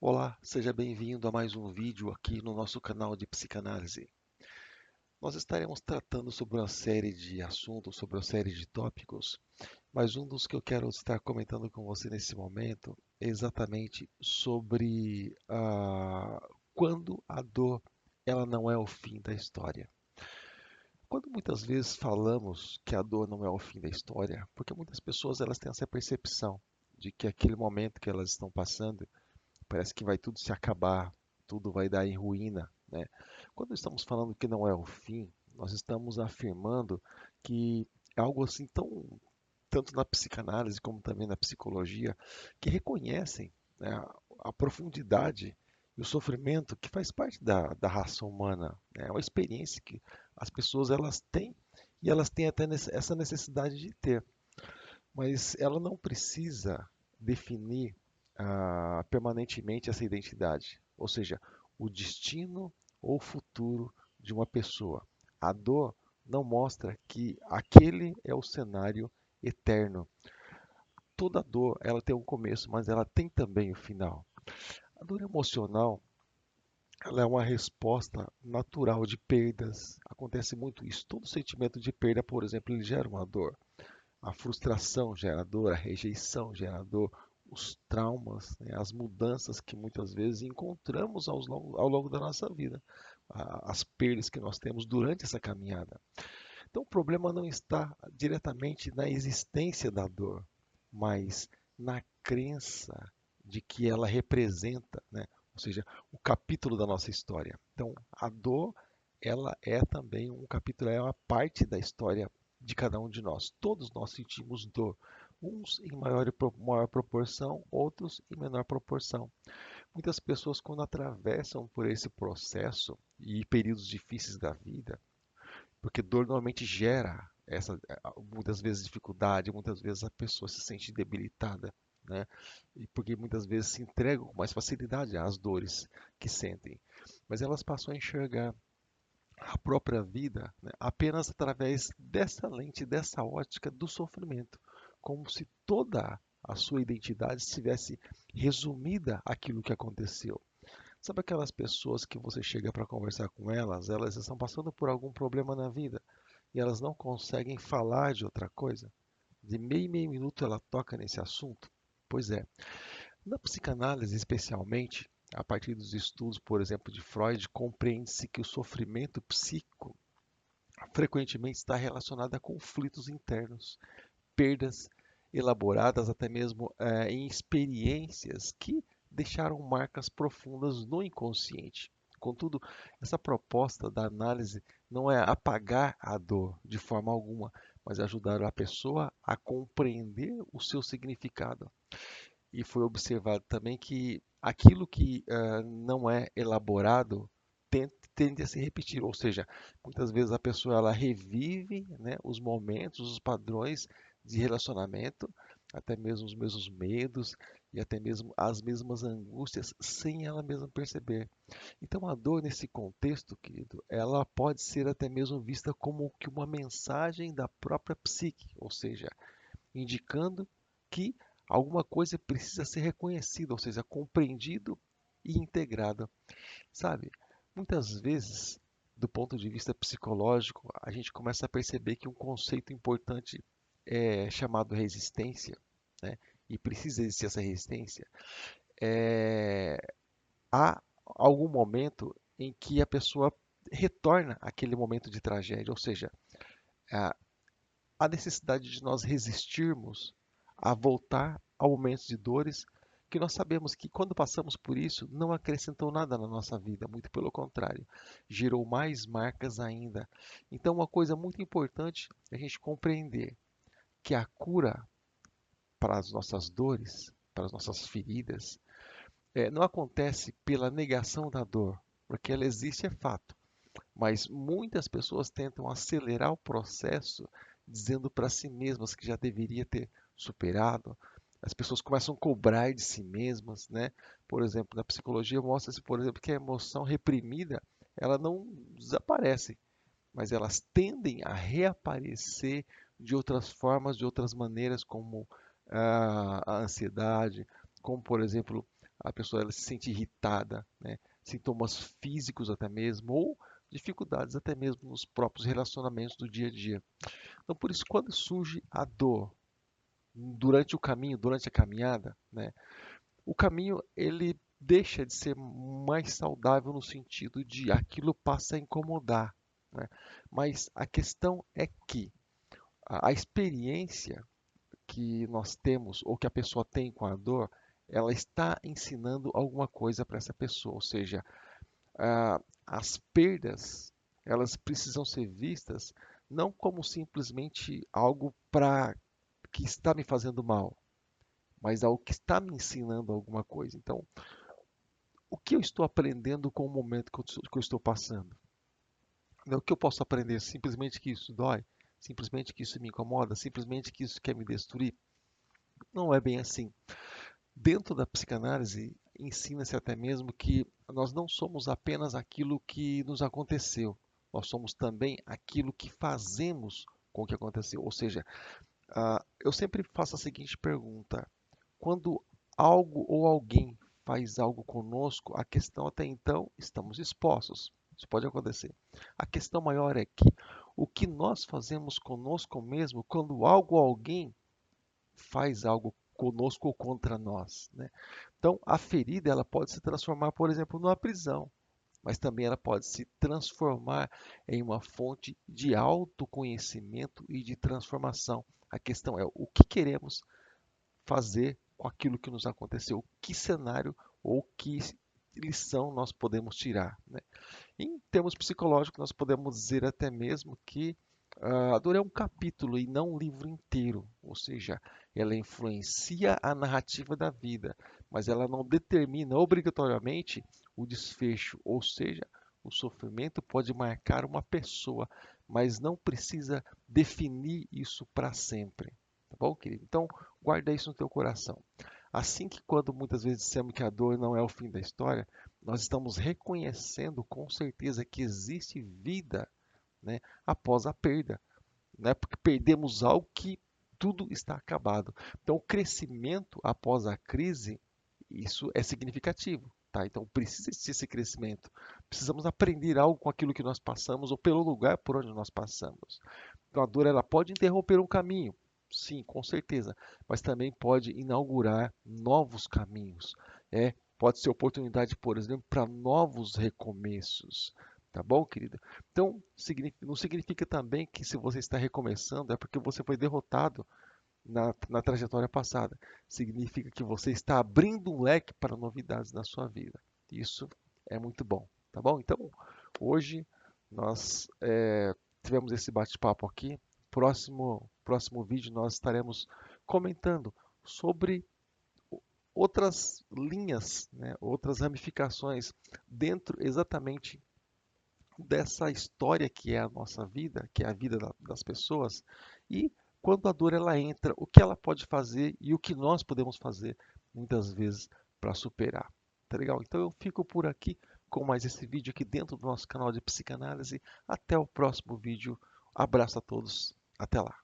Olá, seja bem-vindo a mais um vídeo aqui no nosso canal de psicanálise. Nós estaremos tratando sobre uma série de assuntos, sobre uma série de tópicos, mas um dos que eu quero estar comentando com você nesse momento é exatamente sobre quando a dor ela não é o fim da história. Quando muitas vezes falamos que a dor não é o fim da história, porque muitas pessoas elas têm essa percepção de que aquele momento que elas estão passando parece que vai tudo se acabar, tudo vai dar em ruína, né? Quando estamos falando que não é o fim, nós estamos afirmando que é algo assim tão, tanto na psicanálise como também na psicologia, que reconhecem, né, a profundidade e o sofrimento que faz parte da raça humana. Né? É uma experiência que as pessoas elas têm e elas têm até essa necessidade de ter, mas ela não precisa definir permanentemente essa identidade, ou seja, o destino ou futuro de uma pessoa. A dor não mostra que aquele é o cenário eterno. Toda dor, ela tem um começo, mas ela tem também o final. A dor emocional, ela é uma resposta natural de perdas. Acontece muito isso. Todo sentimento de perda, por exemplo, ele gera uma dor. A frustração gera dor, a rejeição gera dor, os traumas, né, as mudanças que muitas vezes encontramos ao longo da nossa vida, as perdas que nós temos durante essa caminhada. Então, o problema não está diretamente na existência da dor, mas na crença de que ela representa, né? Ou seja, o capítulo da nossa história. Então, a dor, ela é também um capítulo, é uma parte da história de cada um de nós. Todos nós sentimos dor, uns em maior proporção, outros em menor proporção. Muitas pessoas, quando atravessam por esse processo e períodos difíceis da vida, porque dor normalmente gera muitas vezes dificuldade, muitas vezes a pessoa se sente debilitada, né? E porque muitas vezes se entregam com mais facilidade às dores que sentem. Mas elas passam a enxergar a própria vida, né, apenas através dessa lente, dessa ótica do sofrimento, como se toda a sua identidade estivesse resumida àquilo que aconteceu. Sabe aquelas pessoas que você chega para conversar com elas, elas estão passando por algum problema na vida e elas não conseguem falar de outra coisa? De meio em meio minuto ela toca nesse assunto? Pois é. Na psicanálise, especialmente, a partir dos estudos, por exemplo, de Freud, compreende-se que o sofrimento psíquico frequentemente está relacionado a conflitos internos, perdas elaboradas até mesmo em experiências que deixaram marcas profundas no inconsciente. Contudo, essa proposta da análise não é apagar a dor de forma alguma, mas ajudar a pessoa a compreender o seu significado. E foi observado também que aquilo que não é elaborado tende a se repetir, ou seja, muitas vezes a pessoa ela revive, né, os momentos, os padrões de relacionamento, até mesmo os mesmos medos e até mesmo as mesmas angústias, sem ela mesma perceber. Então a dor nesse contexto, querido, ela pode ser até mesmo vista como que uma mensagem da própria psique, ou seja, indicando que alguma coisa precisa ser reconhecida, ou seja, compreendido e integrado. Sabe, muitas vezes, do ponto de vista psicológico, a gente começa a perceber que um conceito importante é chamado resistência, né? E precisa existir essa resistência. É, há algum momento em que a pessoa retorna àquele momento de tragédia, ou seja, a, a necessidade de nós resistirmos a voltar a momentos de dores que nós sabemos que quando passamos por isso não acrescentou nada na nossa vida, muito pelo contrário, gerou mais marcas ainda. Então, uma coisa muito importante é a gente compreender que a cura para as nossas dores, para as nossas feridas, não acontece pela negação da dor, porque ela existe, é fato. Mas muitas pessoas tentam acelerar o processo dizendo para si mesmas que já deveria ter superado. As pessoas começam a cobrar de si mesmas, né? Por exemplo, na psicologia mostra-se, por exemplo, que a emoção reprimida, ela não desaparece, mas elas tendem a reaparecer de outras formas, de outras maneiras, como a ansiedade, como, por exemplo, a pessoa ela se sente irritada, né? Sintomas físicos até mesmo, ou dificuldades até mesmo nos próprios relacionamentos do dia a dia. Então, por isso, quando surge a dor durante o caminho, durante a caminhada, né, o caminho ele deixa de ser mais saudável no sentido de aquilo passa a incomodar, né? Mas a questão é que a experiência que nós temos ou que a pessoa tem com a dor, ela está ensinando alguma coisa para essa pessoa, ou seja, as perdas elas precisam ser vistas não como simplesmente algo para que está me fazendo mal, mas algo que está me ensinando alguma coisa. Então, o que eu estou aprendendo com o momento que eu estou passando? O que eu posso aprender? Simplesmente que isso dói? Simplesmente que isso me incomoda? Simplesmente que isso quer me destruir? Não é bem assim. Dentro da psicanálise, ensina-se até mesmo que nós não somos apenas aquilo que nos aconteceu, nós somos também aquilo que fazemos com o que aconteceu. Ou seja, eu sempre faço a seguinte pergunta: quando algo ou alguém faz algo conosco, a questão até então, estamos expostos. Isso pode acontecer. A questão maior é que o que nós fazemos conosco mesmo quando algo ou alguém faz algo conosco ou contra nós, né? Então, a ferida ela pode se transformar, por exemplo, numa prisão, mas também ela pode se transformar em uma fonte de autoconhecimento e de transformação. A questão é o que queremos fazer com aquilo que nos aconteceu, que cenário ou que lição nós podemos tirar, né? Em termos psicológicos, nós podemos dizer até mesmo que a dor é um capítulo e não um livro inteiro, ou seja, ela influencia a narrativa da vida, mas ela não determina obrigatoriamente o desfecho, ou seja, o sofrimento pode marcar uma pessoa, mas não precisa definir isso para sempre. Tá bom, querido? Então, guarda isso no teu coração. Assim que quando muitas vezes dissemos que a dor não é o fim da história, nós estamos reconhecendo com certeza que existe vida, né, após a perda, né, porque perdemos algo que tudo está acabado. Então, o crescimento após a crise, isso é significativo. Tá? Então, precisa existir esse crescimento. Precisamos aprender algo com aquilo que nós passamos ou pelo lugar por onde nós passamos. Então, a dor ela pode interromper um caminho, sim, com certeza, mas também pode inaugurar novos caminhos. Pode ser oportunidade, por exemplo, para novos recomeços. Tá bom, querida? Então, não significa também que se você está recomeçando é porque você foi derrotado na trajetória passada. Significa que você está abrindo um leque para novidades na sua vida. Isso é muito bom, tá bom? Então, hoje nós tivemos esse bate-papo aqui. Próximo vídeo nós estaremos comentando sobre outras linhas, né, outras ramificações dentro exatamente dessa história que é a nossa vida, que é a vida das pessoas, e quando a dor ela entra, o que ela pode fazer e o que nós podemos fazer muitas vezes para superar. Tá legal? Então eu fico por aqui com mais esse vídeo aqui dentro do nosso canal de psicanálise. Até o próximo vídeo. Abraço a todos. Até lá.